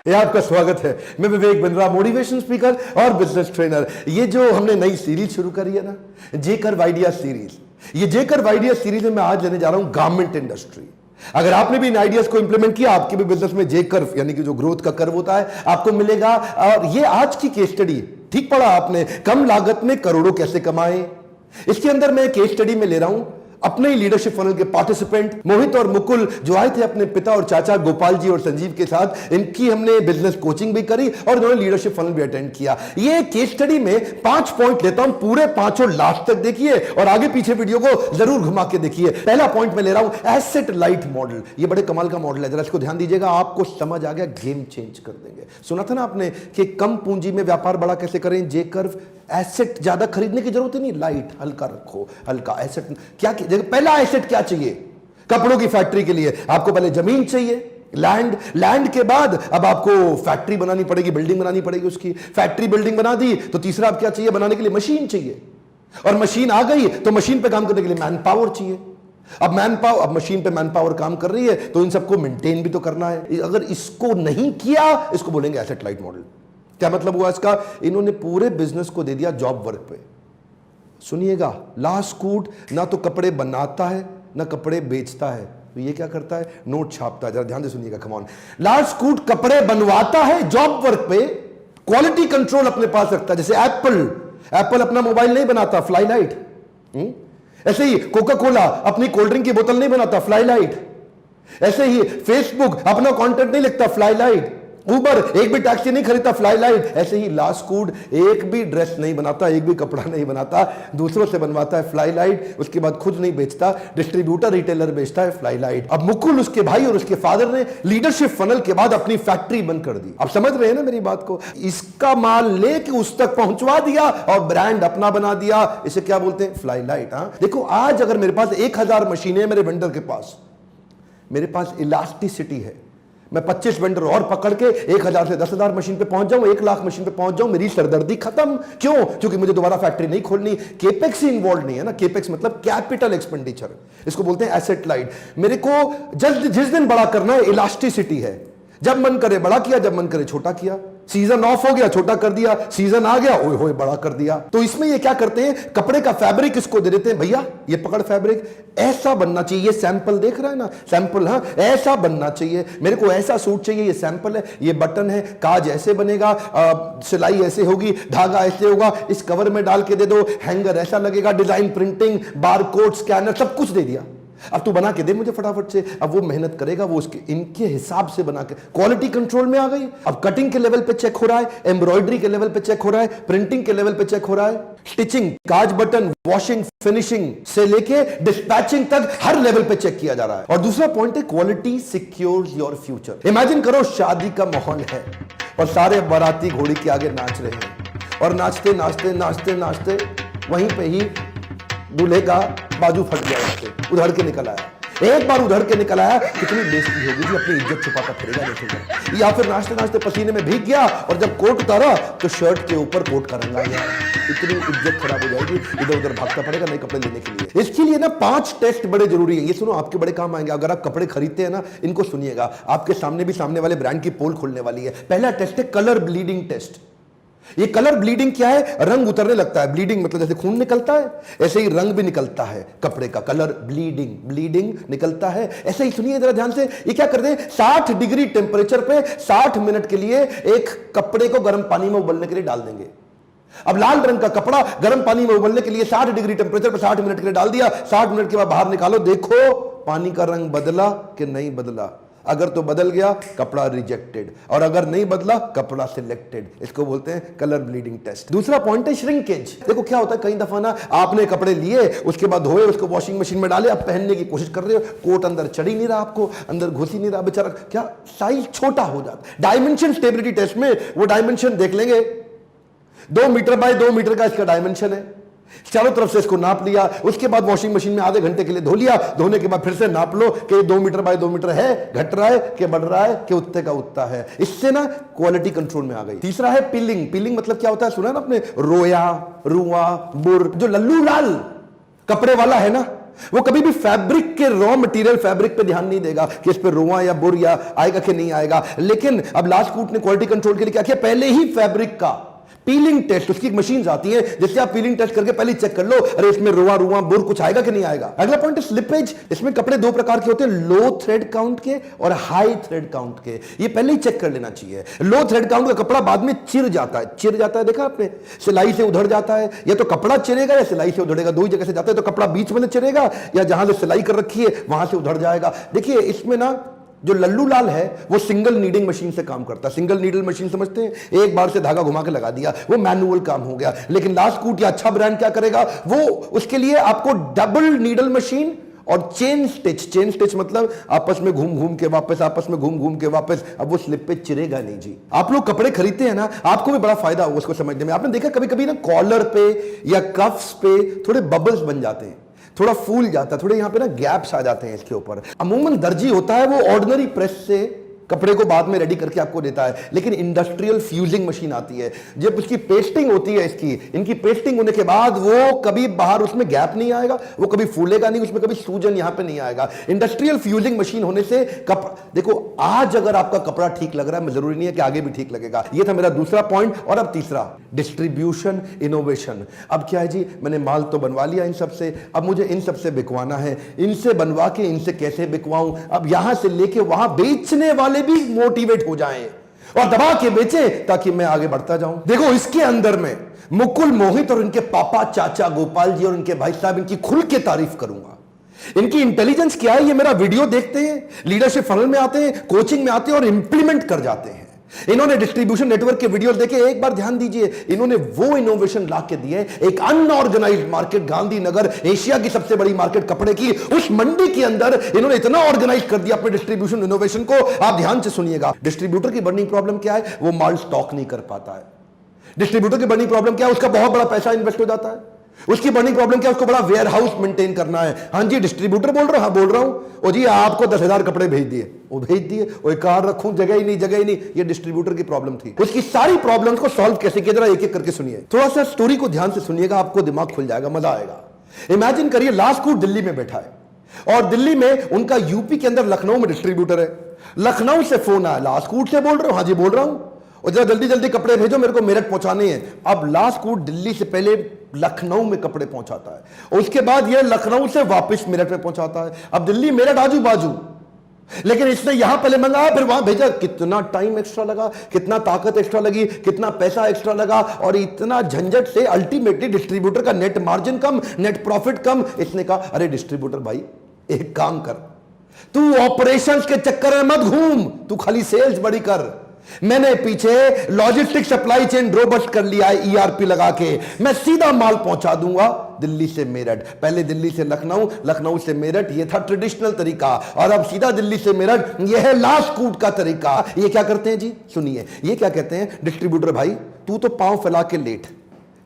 ये आपका स्वागत है। मैं विवेक बिंद्रा, मोटिवेशन स्पीकर और बिजनेस ट्रेनर। ये जो हमने नई सीरीज शुरू करी है ना, जेकर आइडिया सीरीज, ये जेकर आइडिया सीरीज में मैं आज लेने जा रहा हूं गारमेंट इंडस्ट्री। अगर आपने भी इन आइडियाज को इंप्लीमेंट किया, आपके भी बिजनेस में जे कर्व यानी कि जो ग्रोथ का कर्व होता है आपको मिलेगा। और ये आज की केस स्टडी, ठीक पढ़ा आपने, कम लागत में करोड़ों कैसे कमाए। इसके अंदर मैं केस स्टडी में ले रहा हूं अपने ही लीडरशिप फनल के पार्टिसिपेंट मोहित और मुकुल, जो आए थे अपने पिता और चाचा गोपाल जी और संजीव के साथ। इनकी हमने बिजनेस कोचिंग भी करी और इन्होंने लीडरशिप फनल भी अटेंड किया। ये केस स्टडी में 5 पॉइंट लेता हूं, पूरे 5 लास्ट तक देखिए और आगे पीछे वीडियो को जरूर घुमा के देखिए। पहला पॉइंट में ले रहा हूं एसेट लाइट मॉडल। ये बड़े कमाल का मॉडल है, जरा इसको ध्यान दीजिएगा, आपको समझ आ गया, गेम चेंज कर देंगे। सुना था ना आपने कि कम पूंजी में व्यापार बड़ा कैसे करें, जे कर्व। एसेट ज्यादा खरीदने की जरूरत ही नहीं, लाइट हल्का रखो, हल्का एसेट। क्या पहला एसेट क्या चाहिए? कपड़ों की फैक्ट्री के लिए आपको पहले जमीन चाहिए, लैंड के बाद अब आपको फैक्ट्री बनानी पड़ेगी, बिल्डिंग बनानी पड़ेगी। उसकी फैक्ट्री बिल्डिंग बना दी तो तीसरा अब क्या चाहिए बनाने के लिए? मशीन चाहिए। और मशीन आ गई तो मशीन पे काम करने के लिए मैन पावर चाहिए। अब मशीन पे मैन पावर काम कर रही है तो इन सबको मेंटेन भी तो करना है। अगर इसको नहीं किया, इसको बोलेंगे एसेट लाइट मॉडल। क्या मतलब हुआ इसका? इन्होंने पूरे बिजनेस को दे दिया जॉब वर्क पे। सुनिएगा, लास्ट कूट ना तो कपड़े बनाता है ना कपड़े बेचता है, तो ये क्या करता है? नोट छापता है। जरा ध्यान से सुनिएगा, कम ऑन। लास्ट कूट कपड़े बनवाता है जॉब वर्क पे, क्वालिटी कंट्रोल अपने पास रखता है। जैसे एप्पल अपना मोबाइल नहीं बनाता, फ्लाई लाइट। ऐसे ही कोका कोला अपनी कोल्ड ड्रिंक की बोतल नहीं बनाता, फ्लाई लाइट। ऐसे ही फेसबुक अपना कंटेंट नहीं लिखता, फ्लाई लाइट। उबर एक भी टैक्सी नहीं खरीदता, फ्लाई लाइट। ऐसे ही लास्ट कूड एक भी ड्रेस नहीं बनाता, एक भी कपड़ा नहीं बनाता, दूसरों से बनवाता है, फ्लाई लाइट। उसके बाद खुद नहीं बेचता, डिस्ट्रीब्यूटर रिटेलर बेचता है, फ्लाई लाइट। अब मुकुल, उसके भाई और उसके फादर ने लीडरशिप फनल के बाद अपनी फैक्ट्री बंद कर दी। आप समझ रहे हैं ना मेरी बात को? इसका माल लेके उस तक पहुंचवा दिया और ब्रांड अपना बना दिया। इसे क्या बोलते हैं? Fly light. देखो, आज अगर मेरे पास 1000 मशीनें, मेरे वेंडर के पास, मेरे पास इलास्टिसिटी है, मैं 25 वेंडर और पकड़ के 1000 से 10,000 मशीन पे पहुंच जाऊं, 1 लाख मशीन पे पहुंच जाऊं, मेरी सरदर्दी खत्म। क्यों? क्योंकि मुझे दोबारा फैक्ट्री नहीं खोलनी। केपेक्स ही इन्वॉल्व नहीं है ना। केपेक्स मतलब कैपिटल एक्सपेंडिचर, इसको बोलते हैं एसेट लाइट। मेरे को जिस दिन बड़ा करना है, इलास्टिसिटी है। जब मन करे बड़ा किया, जब मन करे छोटा किया। सीजन ऑफ हो गया, छोटा कर दिया, सीजन आ गया, ओए होए बड़ा कर दिया। तो इसमें ये क्या करते हैं? कपड़े का फैब्रिक इसको दे देते हैं, भैया ये पकड़ फैब्रिक, ऐसा बनना चाहिए। ये सैंपल देख रहा है ना, सैंपल, हाँ ऐसा बनना चाहिए, मेरे को ऐसा सूट चाहिए, ये सैंपल है, ये बटन है, काज ऐसे बनेगा, सिलाई ऐसे होगी, धागा ऐसे होगा, इस कवर में डाल के दे दो, हैंगर ऐसा लगेगा, डिजाइन, प्रिंटिंग, बारकोड, स्कैनर, सब कुछ दे दिया। अब तू बना के दे मुझे फटाफट से। अब वो मेहनत करेगा, वो उसके इनके हिसाब से बना के, क्वालिटी कंट्रोल में आ गई। अब कटिंग के लेवल पे चेक हो रहा है, एम्ब्रॉयडरी के लेवल पे चेक हो रहा है, प्रिंटिंग के लेवल पे चेक हो रहा है, स्टिचिंग, काज, बटन, वॉशिंग, फिनिशिंग से लेके डिस्पैचिंग तक हर लेवल पे चेक किया जा रहा है। और दूसरा पॉइंट है quality secures your future. Imagine करो शादी का माहौल है और सारे बाराती घोड़ी के आगे नाच रहे हैं और नाचते नाचते नाचते नाचते वहीं पे ही दूल्हे का बाजू फट गया, उधड़ के निकल आया। एक बार उधड़ के निकल आया, कितनी बेइज्जती होगी जी, अपनी इज्जत छुपाता फिरेगा देखोगे। या फिर नाचते नाचते पसीने में भीग गया और जब कोट उतारा तो शर्ट के ऊपर कोट का रंग आ गया। इतनी इज्जत खराब हो जाएगी, इधर उधर भागता पड़ेगा नए कपड़े लेने के लिए। इसके लिए ना 5 टेस्ट बड़े जरूरी है। ये सुनो, आपके बड़े काम आएंगे। अगर आप कपड़े खरीदते हैं ना, इनको सुनिएगा, आपके सामने भी सामने वाले ब्रांड की पोल खुलने वाली है। पहला टेस्ट है कलर ब्लीडिंग टेस्ट। ये कलर ब्लीडिंग क्या है? रंग उतरने लगता है। ब्लीडिंग मतलब जैसे खून निकलता है, ऐसे ही रंग भी निकलता है कपड़े का। कलर ब्लीडिंग निकलता है। ऐसे ही सुनिए जरा ध्यान से, ये क्या करते हैं? 60 डिग्री टेंपरेचर पे 60 मिनट के लिए एक कपड़े को गर्म पानी में उबलने के लिए डाल देंगे। अब लाल रंग का कपड़ा गर्म पानी में उबलने के लिए 60 डिग्री टेंपरेचर पर 60 मिनट के लिए डाल दिया। 60 मिनट के बाद बाहर निकालो, देखो पानी का रंग बदला कि नहीं बदला। अगर तो बदल गया, कपड़ा रिजेक्टेड, और अगर नहीं बदला, कपड़ा सिलेक्टेड। इसको बोलते हैं कलर ब्लीडिंग टेस्ट। दूसरा पॉइंट है श्रिंकेज। देखो क्या होता है, कई दफा ना आपने कपड़े लिए, उसके बाद धोए, उसको वॉशिंग मशीन में डाले, अब पहनने की कोशिश कर रहे हो, कोट अंदर चढ़ ही नहीं रहा, आपको अंदर घुस ही नहीं रहा, बेचारा क्या साइज छोटा हो जाता। डायमेंशन स्टेबिलिटी टेस्ट में वो डायमेंशन देख लेंगे, 2 मीटर बाय 2 मीटर का इसका डायमेंशन है, चारों तरफ से इसको नाप लिया, उसके बाद वॉशिंग मशीन में आधे घंटे के लिए धो लिया। धोने के बाद फिर से नाप लो कि 2 मीटर बाय 2 मीटर है, घट रहा है कि बढ़ रहा है कि उत्ते का उत्ता है। इससे ना क्वालिटी कंट्रोल में आ गई। तीसरा है पिलिंग मतलब क्या होता है? सुना ना आपने, रोया, रुआ, बुर। जो लल्लू लाल कपड़े वाला है ना, वो कभी भी फैब्रिक के रॉ मटेरियल फैब्रिक पे ध्यान नहीं देगा कि इस पे रोआ या बुर या आएगा कि नहीं आएगा। लेकिन अब लास्टकूट ने क्वालिटी कंट्रोल के लिए क्या किया, पहले ही फैब्रिक का पीलिंग टेस्ट, उसकी एक मशीन आती है जिससे आप पीलिंग टेस्ट करके पहले चेक कर लो, अरे इसमें रोआ रुआ बुर कुछ आएगा कि नहीं आएगा। अगला पॉइंट है स्लिपेज। इसमें कपड़े दो प्रकार के होते हैं, लो थ्रेड काउंट के और हाई थ्रेड काउंट के। ये पहले ही चेक कर लेना चाहिए। लो थ्रेड काउंट का कपड़ा बाद में चिर जाता है, देखा आपने, सिलाई से उधड़ जाता है, या तो कपड़ा चिरेगा या सिलाई से उधड़ेगा, दो ही जगह से जाता है। तो कपड़ा बीच में चिरेगा या जहां से सिलाई कर रखी है वहां से उधड़ जाएगा। देखिए इसमें ना जो लल्लू लाल है वो सिंगल नीडिंग मशीन से काम करता है। सिंगल नीडल मशीन समझते हैं, एक बार से धागा घुमा के लगा दिया, वो मैनुअल काम हो गया। लेकिन लास्टकूट या अच्छा ब्रांड क्या करेगा, वो उसके लिए आपको डबल नीडल मशीन और चेन स्टिच मतलब आपस में घूम घूम के वापस, अब वो स्लिप पे चिरेगा नहीं जी। आप लोग कपड़े खरीदते हैं ना, आपको भी बड़ा फायदा होगा उसको समझने में। आपने देखा कभी कभी ना कॉलर पे या कफ्स पे थोड़े बबल्स बन जाते हैं, थोड़ा फूल जाता है, थोड़े यहां पे ना गैप्स आ जाते हैं इसके ऊपर। अमूमन दर्जी होता है वो ऑर्डिनरी प्रेस से कपड़े को बाद में रेडी करके आपको देता है, लेकिन इंडस्ट्रियल फ्यूजिंग मशीन आती है, जब उसकी पेस्टिंग होती है, इनकी पेस्टिंग होने के बाद वो कभी बाहर उसमें गैप नहीं आएगा, वो कभी फूलेगा नहीं, उसमें कभी सूजन यहां पे नहीं आएगा। इंडस्ट्रियल फ्यूजिंग मशीन होने से देखो आज अगर आपका कपड़ा ठीक लग रहा है, जरूरी नहीं है कि आगे भी ठीक लगेगा। ये था मेरा दूसरा पॉइंट। और अब तीसरा, डिस्ट्रीब्यूशन इनोवेशन। अब क्या है जी, मैंने माल तो बनवा लिया इन सबसे, अब मुझे इन सबसे बिकवाना है, इनसे बनवा के इनसे कैसे बिकवाऊं, अब यहां से लेके वहां बेचने वाले भी मोटिवेट हो जाएं और दबा के बेचें ताकि मैं आगे बढ़ता जाऊं। देखो इसके अंदर में मुकुल मोहित और इनके पापा चाचा गोपाल जी और इनके भाई साहब, इनकी खुल के तारीफ करूंगा। इनकी इंटेलिजेंस क्या है, ये मेरा वीडियो देखते हैं, लीडरशिप फनल में आते हैं, कोचिंग में आते हैं और इंप्लीमेंट कर जाते हैं। इन्होंने डिस्ट्रीब्यूशन नेटवर्क के वीडियो देखे, एक बार ध्यान दीजिए, इन्होंने वो इनोवेशन ला के दिए। एक अनऑर्गेनाइज्ड मार्केट, गांधीनगर एशिया की सबसे बड़ी मार्केट कपड़े की, उस मंडी के अंदर इन्होंने इतना ऑर्गेनाइज कर दिया अपने डिस्ट्रीब्यूशन इनोवेशन को। आप ध्यान से सुनिएगा, डिस्ट्रीब्यूटर की बर्निंग प्रॉब्लम क्या है, वो माल स्टॉक नहीं कर पाता है। डिस्ट्रीब्यूटर की बर्निंग प्रॉब्लम क्या है, उसका बहुत बड़ा पैसा इन्वेस्ट हो जाता है। उसकी बर्निंग प्रॉब्लम क्या है, उसको बड़ा वेयर हाउस मेंटेन करना है। हाँ जी डिस्ट्रीब्यूटर बोल रहा, हाँ बोल रहा हूं। ओ जी आपको 10,000 कपड़े भेज दिए, वो भेज दिए, वो कार रखूं, जगह ही नहीं। ये डिस्ट्रीब्यूटर की प्रॉब्लम थी। उसकी सारी प्रॉब्लम्स को सॉल्व कैसे किया, जरा एक एक करके सुनिए। थोड़ा सा स्टोरी को ध्यान से सुनिएगा, आपको दिमाग खुल जाएगा, मजा आएगा। इमेजिन करिए लास्टकूट दिल्ली में बैठा है और दिल्ली में उनका यूपी के अंदर लखनऊ में डिस्ट्रीब्यूटर है। लखनऊ से फोन आया, लास्टकूट से बोल रहे हो, हाँ जी बोल रहा हूं, और जरा जल्दी जल्दी कपड़े भेजो, मेरे को मेरठ पहुंचाने हैं। अब लास्टकूट दिल्ली से पहले लखनऊ में कपड़े पहुंचाता है और उसके बाद यह लखनऊ से वापस मेरठ में पहुंचाता है। अब दिल्ली मेरठ आजू बाजू, लेकिन इसने यहां पहले मंगाया फिर वहां भेजा। कितना टाइम एक्स्ट्रा लगा, कितना ताकत एक्स्ट्रा लगी, कितना पैसा एक्स्ट्रा लगा, और इतना झंझट से अल्टीमेटली डिस्ट्रीब्यूटर का नेट मार्जिन कम, नेट प्रॉफिट कम। इसने कहा अरे डिस्ट्रीब्यूटर भाई एक काम कर, तू ऑपरेशंस के चक्कर में मत घूम, तू खाली सेल्स बड़ी कर। मैंने पीछे लॉजिस्टिक सप्लाई चेन रोबस्ट कर लिया है ईआरपी लगा के, मैं सीधा माल पहुंचा दूंगा दिल्ली से मेरठ। पहले दिल्ली से लखनऊ, लखनऊ से मेरठ, यह था ट्रेडिशनल तरीका, और अब सीधा दिल्ली से मेरठ, यह है लास्टकूट का तरीका। ये क्या करते हैं जी, सुनिए, ये क्या कहते हैं, डिस्ट्रीब्यूटर भाई तू तो पांव फैला के लेट,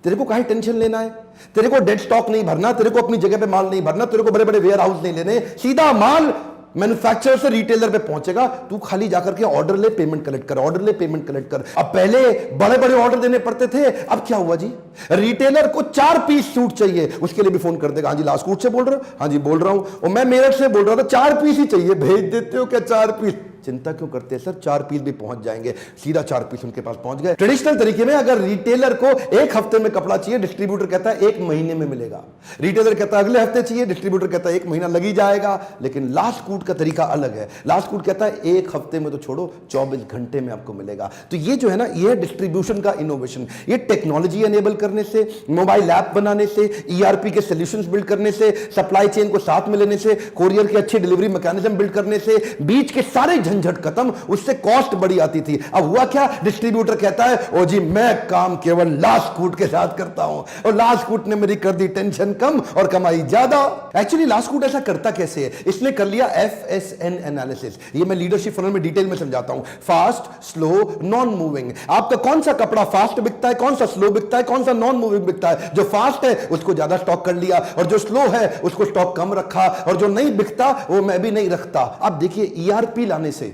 तेरे को काहे टेंशन लेना है, तेरे को डेड स्टॉक नहीं भरना, तेरे को अपनी जगह पे माल नहीं भरना, तेरे को बड़े बड़े वेयर हाउस नहीं लेने, सीधा माल मैन्युफैक्चरर से रिटेलर पे पहुंचेगा, तू खाली जाकर के ऑर्डर ले पेमेंट कलेक्ट कर, ऑर्डर ले पेमेंट कलेक्ट कर। अब पहले बड़े बड़े ऑर्डर देने पड़ते थे, अब क्या हुआ जी, रिटेलर को 4 पीस सूट चाहिए, उसके लिए भी फोन कर देगा, हाँ जी लास्टकूट से बोल रहे हो, हाँ जी बोल रहा हूं, और मैं मेरठ से बोल रहा था 4 पीस ही चाहिए, भेज देते हो क्या 4 पीस। चिंता क्यों करते हैं सर, 4 पीस भी पहुंच जाएंगे, सीधा 4 पीस उनके पास पहुंच गए। ट्रेडिशनल तरीके में अगर रिटेलर को 1 हफ्ते में कपड़ा चाहिए, डिस्ट्रीब्यूटर कहता है 1 महीने में मिलेगा, रिटेलर कहता है अगले हफ्ते चाहिए, डिस्ट्रीब्यूटर कहता है 1 महीना लग ही जाएगा। लेकिन लास्टकूट का तरीका अलग है, लास्टकूट कहता है 1 हफ्ते में तो छोड़ो 24 घंटे में आपको मिलेगा। तो ये जो है ना, ये डिस्ट्रीब्यूशन का इनोवेशन, ये टेक्नोलॉजी एनेबल करने से, मोबाइल ऐप बनाने से, ईआरपी के सॉल्यूशंस बिल्ड करने से, सप्लाई चेन को साथ में लेने से, कोरियर की अच्छी डिलीवरी मैकेनिज्म बिल्ड करने से, बीच के सारे झंझट खत्म, उससे कॉस्ट बड़ी आती थी। अब हुआ क्या, डिस्ट्रीब्यूटर कहता है ओ जी मैं काम केवल लास्टकूट के साथ करता हूं, और लास्टकूट ने मेरी कर दी टेंशन कम और कमाई ज्यादा। एक्चुअली लास्टकूट ऐसा करता कैसे है, इसने कर लिया FSN एनालिसिस, ये मैं लीडरशिप फनल में डिटेल में समझाता हूं। Fast, slow, non moving. आपका कौन सा कपड़ा फास्ट बिकता है, कौन सा स्लो बिकता है, कौन सा नॉन मूविंग बिकता है। जो फास्ट है उसको ज्यादा स्टॉक कर लिया, और जो स्लो है उसको स्टॉक कम रखा, और जो नहीं बिकता वो मैं भी नहीं रखता। अब देखिए ईआरपी लाने से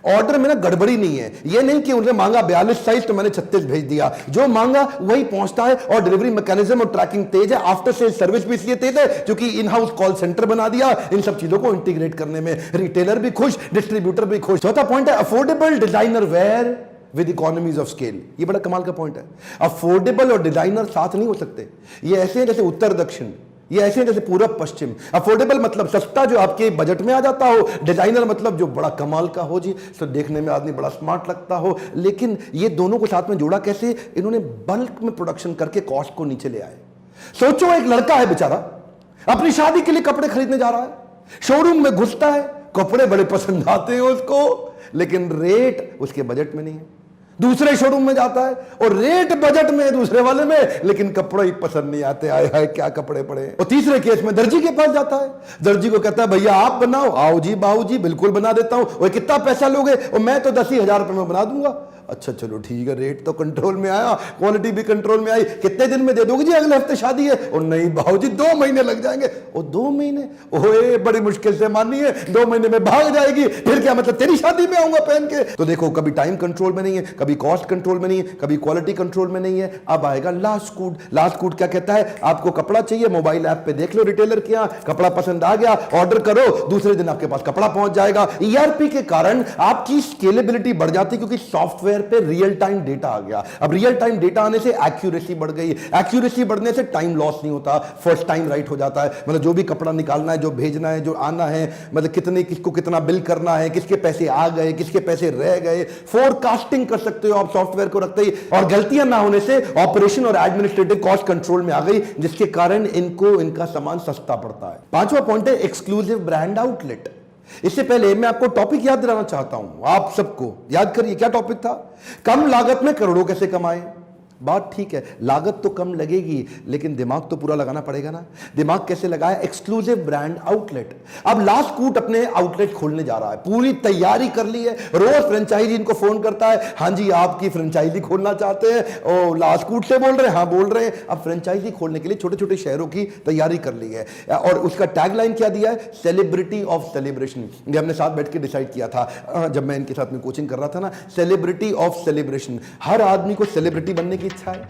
ऑर्डर में ना गड़बड़ी नहीं है। ये नहीं कि उन्होंने मांगा 42 साइज तो मैंने 36 भेज दिया, जो मांगा वही पहुंचता है। और डिलीवरी मैकेनिज्म और ट्रैकिंग तेज है, आफ्टर सेल सर्विस भी इसलिए तेज है क्योंकि इन हाउस कॉल सेंटर बना दिया इन सब चीजों को इंटीग्रेट करने में। रिटेलर भी खुश, डिस्ट्रीब्यूटर भी खुश। चौथा पॉइंट है affordable designer wear with economies of scale. ये बड़ा कमाल का पॉइंट है। अफोर्डेबल और डिजाइनर साथ नहीं हो सकते। ये ऐसे हैं जैसे उत्तर दक्षिण, ये ऐसे हैं जैसे पूरब पश्चिम। अफोर्डेबल मतलब सस्ता जो आपके बजट में आ जाता हो, डिजाइनर मतलब जो बड़ा कमाल का हो जी, तो देखने में आदमी बड़ा स्मार्ट लगता हो। लेकिन ये दोनों को साथ में जोड़ा कैसे? इन्होंने बल्क में प्रोडक्शन करके कॉस्ट को नीचे ले आए। सोचो एक लड़का है बेचारा, अपनी शादी के लिए कपड़े खरीदने जा रहा है, शोरूम में घुसता है, कपड़े बड़े पसंद आते हैं उसको, लेकिन रेट उसके बजट में नहीं है। दूसरे शोरूम में जाता है और रेट बजट में है दूसरे वाले में, लेकिन कपड़े ही पसंद नहीं आते। आए हाय क्या कपड़े पड़े। और तीसरे केस में दर्जी के पास जाता है, दर्जी को कहता है भैया आप बनाओ। आओ जी बाबू जी बिल्कुल बना देता हूं। और कितना पैसा लोगे? और मैं तो 10,000 रुपए में बना दूंगा। अच्छा चलो ठीक है, रेट तो कंट्रोल में आया, क्वालिटी भी कंट्रोल में आई। कितने दिन में दे दोगे जी? अगले हफ्ते शादी है। और नहीं बाबू जी 2 महीने लग जाएंगे। और 2 महीने? ओए बड़ी मुश्किल से मानी है, 2 महीने में भाग जाएगी। फिर क्या मतलब तेरी शादी में आऊंगा पहन के? तो देखो कभी टाइम कंट्रोल में नहीं है, कभी कॉस्ट कंट्रोल में नहीं है, कभी क्वालिटी कंट्रोल में नहीं है। अब आएगा लास्ट कूट। लास्ट कूट क्या कहता है? आपको कपड़ा चाहिए, मोबाइल ऐप पे देख लो रिटेलर के यहां कपड़ा पसंद आ गया, ऑर्डर करो, दूसरे दिन आपके पास कपड़ा पहुंच जाएगा। ईआरपी के कारण आपकी स्केलेबिलिटी बढ़ जाती है क्योंकि सॉफ्टवेयर पे रियल टाइम डेटा आ गया। अब रियल टाइम डेटा आने से एक्यूरेसी बढ़ गई, एक्यूरेसी बढ़ने से टाइम लॉस नहीं होता, फर्स्ट टाइम राइट हो जाता है। मतलब जो भी कपड़ा निकालना है, जो भेजना है, जो आना है, मतलब कितने किसको कितना बिल करना है, किसके पैसे आ गए, किसके पैसे रह गए, फोरकास्टिंग कर सकते हो आप सॉफ्टवेयर को रखते ही। और गलतियां ना होने से ऑपरेशन और एडमिनिस्ट्रेटिव कॉस्ट कंट्रोल में आ गई, जिसके कारण इनको इनका सामान सस्ता पड़ता है। पांचवा पॉइंट है एक्सक्लूसिव ब्रांड आउटलेट। इससे पहले मैं आपको टॉपिक याद दिलाना चाहता हूं, आप सबको याद करिए क्या टॉपिक था? कम लागत में करोड़ों कैसे कमाएं। बात ठीक है, लागत तो कम लगेगी लेकिन दिमाग तो पूरा लगाना पड़ेगा ना। दिमाग कैसे लगाया? Exclusive brand outlet. अब लास्ट कूट अपने आउटलेट खोलने जा रहा है, पूरी तैयारी कर ली है। रोज फ्रेंचाइजी इनको फोन करता है, हाँ जी आपकी फ्रेंचाइजी खोलना चाहते हैं। और लास्ट कूट से बोल रहे हैं? हाँ बोल रहे हैं। अब फ्रेंचाइजी खोलने के लिए छोटे छोटे शहरों की तैयारी कर ली है। और उसका टैगलाइन क्या दिया है? Celebrity of celebration. ये हमने साथ बैठ के डिसाइड किया था जब मैं इनके साथ में कोचिंग कर रहा था ना। Celebrity of celebration. हर आदमी को सेलिब्रिटी बनने की इच्छा है,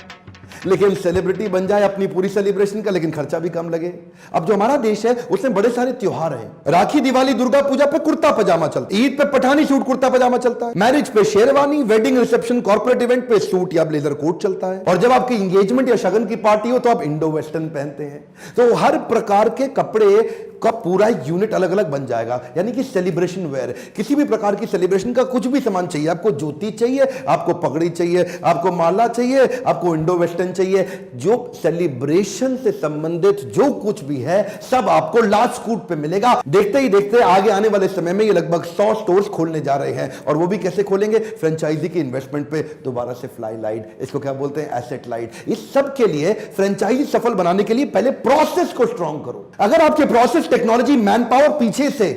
लेकिन सेलिब्रिटी बन जाए अपनी पूरी सेलिब्रेशन का, लेकिन खर्चा भी कम लगे। अब जो हमारा देश है उसमें बड़े सारे त्योहार हैं। राखी, दिवाली, दुर्गा पूजा पे कुर्ता पजामा चलता है, ईद पे पठानी सूट कुर्ता पजामा चलता है, मैरिज पे sherwani, wedding reception corporate event पे सूट या ब्लेजर कोट चलता है, और जब आपकी एंगेजमेंट या शगन की पार्टी हो तो आप इंडो वेस्टर्न पहनते हैं। तो हर प्रकार के कपड़े का पूरा यूनिट अलग अलग बन जाएगा, यानी कि सेलिब्रेशन वेयर। किसी भी प्रकार की सेलिब्रेशन का कुछ भी सामान चाहिए, आपको ज्योति चाहिए, आपको पगड़ी चाहिए, आपको माला चाहिए, आपको इंडो वेस्टर्न चाहिए, जो सेलिब्रेशन से संबंधित जो कुछ भी है सब आपको लास्ट कूट पे मिलेगा। देखते ही देखते आगे आने वाले समय में ये लगभग 100 स्टोर्स खोलने जा रहे हैं, और वो भी कैसे खोलेंगे? फ्रेंचाइजी की इन्वेस्टमेंट पे। दोबारा से फ्लाई लाइट, इसको क्या बोलते हैं? Asset light. इस सब के लिए फ्रेंचाइजी सफल बनाने के लिए पहले प्रोसेस को स्ट्रॉन्ग करो। अगर आपके प्रोसेस, टेक्नोलॉजी, मैन पावर पीछे से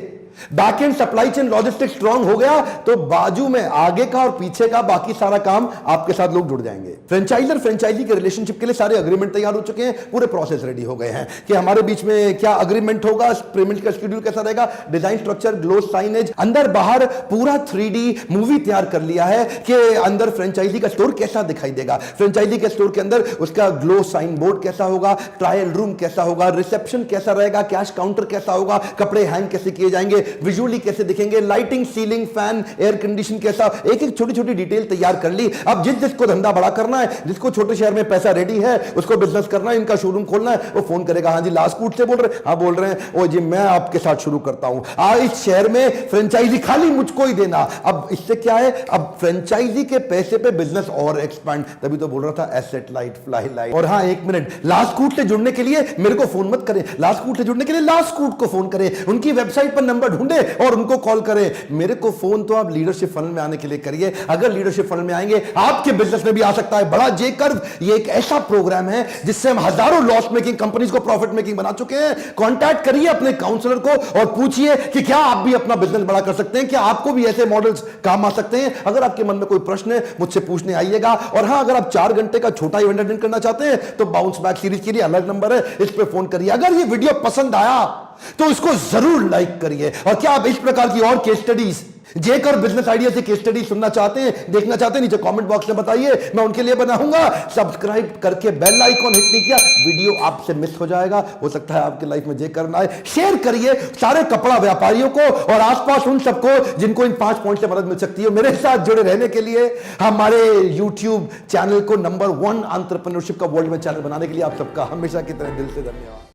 back and supply chain logistics strong हो गया तो बाजू में आगे का और पीछे का बाकी सारा काम आपके साथ लोग जुड़ जाएंगे। फ्रेंचाइजर फ्रेंचाइजी के रिलेशनशिप के लिए सारे अग्रीमेंट तैयार हो चुके हैं, पूरे प्रोसेस रेडी हो गए हैं कि हमारे बीच में क्या अग्रीमेंट होगा, पेमेंट का शेड्यूल कैसा रहेगा, डिजाइन स्ट्रक्चर, ग्लो साइनेज, अंदर बाहर पूरा 3D मूवी तैयार कर लिया है कि अंदर फ्रेंचाइजी का स्टोर कैसा दिखाई देगा, फ्रेंचाइजी के स्टोर के अंदर उसका ग्लो साइन बोर्ड कैसा होगा, ट्रायल रूम कैसा होगा, रिसेप्शन कैसा रहेगा, कैश काउंटर कैसा होगा, कपड़े हैंग कैसे किए जाएंगे, विजुअली कैसे दिखेंगे, lighting, ceiling, fan, air condition कैसा, एक एक छोटी छोटी डिटेल तैयार कर ली। अब जिसको धंधा बड़ा करना है, जिसको छोटे शहर में पैसा रेडी है, उसको बिजनेस करना है, इनका शोरूम खोलना है, वो फोन करेगा, हाँ जी लास्ट कूट से बोल रहे हैं? हाँ बोल रहे हैं। ओ जी मैं आपके साथ शुरू करता हूं, इस शहर में फ्रेंचाइजी खाली मुझको ही देना। अब इससे क्या है, अब फ्रेंचाइजी के पैसे पे बिजनेस और एक्सपांड। तभी तो बोल रहा था एसेट लाइट, फ्लाई लाइट। और हाँ एक मिनट, लास्ट कूट से जुड़ने के लिए मेरे को फोन मत करें, लास्ट कूट से जुड़ने के लिए लास्ट कूट को फोन करें, उनकी वेबसाइट पर नंबर ढूंढे और उनको कॉल करें। मेरे को फोन तो आप लीडरशिप फनल में आने के लिए करिए। अगर लीडरशिप फनल में आएंगे, आपके बिजनेस में भी आ सकता है बड़ा जे कर्व। ये एक ऐसा प्रोग्राम है जिससे हम हजारों लॉस मेकिंग कंपनीज को प्रॉफिट मेकिंग बना चुके हैं। कांटेक्ट करिए अपने काउंसलर को और पूछिए कि क्या आप भी अपना बिजनेस बड़ा कर सकते हैं, क्या आपको भी ऐसे मॉडल्स काम आ सकते हैं। अगर आपके मन में कोई प्रश्न है मुझसे पूछने आइएगा। और हां, अगर आप 4 घंटे का छोटा इवेंट अटेंड करना चाहते हैं तो बाउंस बैक सीरीज के लिए अलग नंबर है, इस पे फोन करिए। अगर ये वीडियो पसंद आया तो इसको जरूर लाइक करिए। और क्या आप इस प्रकार की और केस स्टडीज, जेकर बिजनेस आइडिया से केस स्टडी सुनना चाहते हैं, देखना चाहते हैं, नीचे कमेंट बॉक्स में बताइए, मैं उनके लिए बनाऊंगा। सब्सक्राइब करके बेल आइकॉन हिट नहीं किया, वीडियो आपसे मिस हो जाएगा। हो सकता है आपकी लाइफ में जे करना है। शेयर करिए सारे कपड़ा व्यापारियों को और आसपास उन सबको जिनको इन 5 पॉइंट से मदद मिल सकती है। मेरे साथ जुड़े रहने के लिए, हमारे यूट्यूब चैनल को नंबर 1 एंटरप्रेन्योरशिप का वर्ल्ड में चैनल बनाने के लिए आप सबका हमेशा की तरह दिल से धन्यवाद।